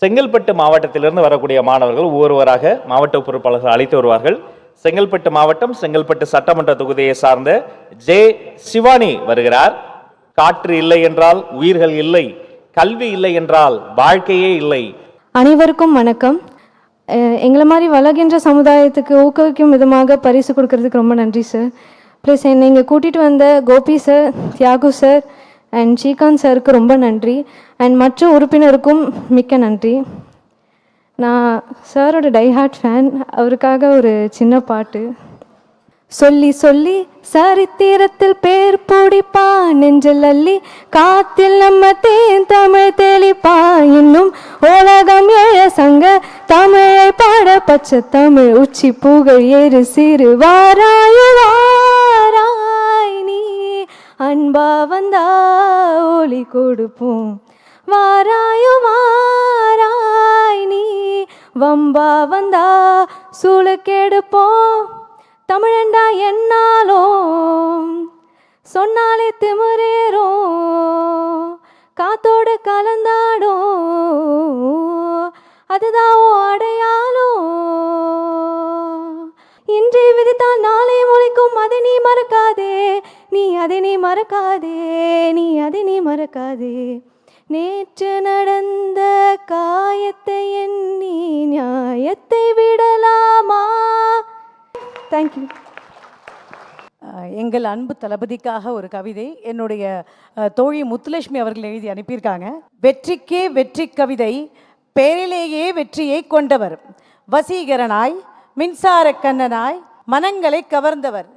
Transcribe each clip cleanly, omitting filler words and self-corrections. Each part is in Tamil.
செங்கல்பட்டு மாவட்டத்திலிருந்து வரக்கூடிய மாணவர்கள் ஒவ்வொருவராக மாவட்ட பொறுப்பாளர்கள் அழைத்து வருவார்கள். செங்கல்பட்டு மாவட்டம் செங்கல்பட்டு சட்டமன்ற தொகுதியை சார்ந்த ஜே சிவானி வருகிறார். காற்று இல்லை என்றால் உயிர்கள் இல்லை, கல்வி இல்லை என்றால் வாழ்க்கையே இல்லை. அனைவருக்கும் வணக்கம். எங்களை மாதிரி வளர்கின்ற சமுதாயத்துக்கு ஊக்குவிக்கும் விதமாக பரிசு கொடுக்கறதுக்கு ரொம்ப நன்றி சார். ப்ளஸ் என்னை இங்கே கூட்டிகிட்டு வந்த Gopi sir, Thiyagu sir and Srikanth சாருக்கு ரொம்ப நன்றி. அண்ட் மற்ற உறுப்பினருக்கும் மிக்க நன்றி. நான் சாரோட டைஹார்ட் ஃபேன். அவருக்காக ஒரு சின்ன பாட்டு. சொல்லி சொல்லி சரித்திரத்தில் பேர் பிடிப்பா, நெஞ்சில் அள்ளி காத்தில் நம்ம தேன் தமிழ் தெளிப்பா, இன்னும் உலகம் ஏழ சங்க தமிழை பாட பச்சை தமிழ் உச்சி புகழ் ஏறு சிறு வாராய் வாராய் நீ அன்பா வந்தா ஒளி கொடுப்போம், வாராயோ வாராய் நீ வம்பா வந்தா சூளுக்கெடுப்போம், தமிழண்டா என்னாலும் சொன்னாலே திமிரேறும், காத்தோடு கலந்தாடும் அதுதான் அடையாளம், இன்றே விதித்தால் நாளை முளைக்கும் அதை நீ மறக்காதே, நீ அதை நீ மறக்காதே, நீ அதை நீ மறக்காதே, நேற்று நடந்த காயத்தை எண்ணி நியாயத்தை விடலாமா. தேங்க்யூ. எங்கள் அன்பு தளபதிக்காக ஒரு கவிதை என்னுடைய தோழி முத்துலட்சுமி அவர்கள் எழுதி அனுப்பியிருக்காங்க. வெற்றிக்கே வெற்றி கவிதை, பேரிலேயே வெற்றியை கொண்டவர், வசீகரனாய் மின்சார கண்ணனாய் மனங்களை கவர்ந்தவர்,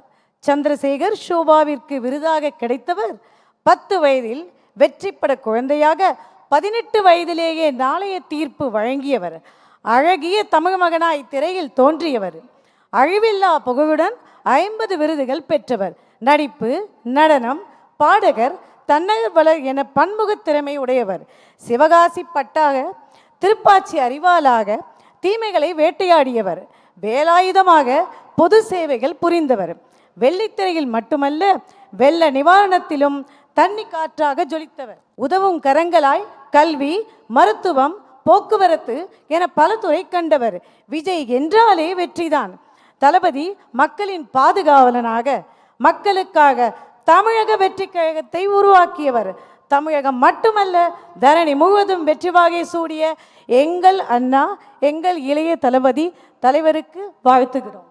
சந்திரசேகர் ஷோபாவிற்கு விருதாக கிடைத்தவர், 10 வயதில் வெற்றிப்பட குழந்தையாக 18 வயதிலேயே நாளைய தீர்ப்பு வழங்கியவர், அழகிய தமிழ் மகனாய் திரையில் தோன்றியவர், அழிவில்லா புகழுடன் 50 விருதுகள் பெற்றவர், நடிப்பு, நடனம், பாடகர், தன்னகவலர் என பன்முக திறமை உடையவர், சிவகாசி பட்டாக திருப்பாச்சி அறிவாளாக தீமைகளை வேட்டையாடியவர், வேலாயுதமாக பொது சேவைகள் புரிந்தவர், வெள்ளித்திரையில் மட்டுமல்ல வெள்ள நிவாரணத்திலும் தண்ணி காற்றாக ஜொலித்தவர், உதவும் கரங்களாய் கல்வி, மருத்துவம், போக்குவரத்து என பல துறை கண்டவர், விஜய் என்றாலே வெற்றிதான். தளபதி மக்களின் பாதுகாவலனாக மக்களுக்காக தமிழக வெற்றி கழகத்தை உருவாக்கியவர், தமிழகம் மட்டுமல்ல தரணி முழுவதும் வெற்றி வாகை சூடிய எங்கள் அண்ணா, எங்கள் இளைய தளபதி தலைவருக்கு வாழ்த்துகிறோம்.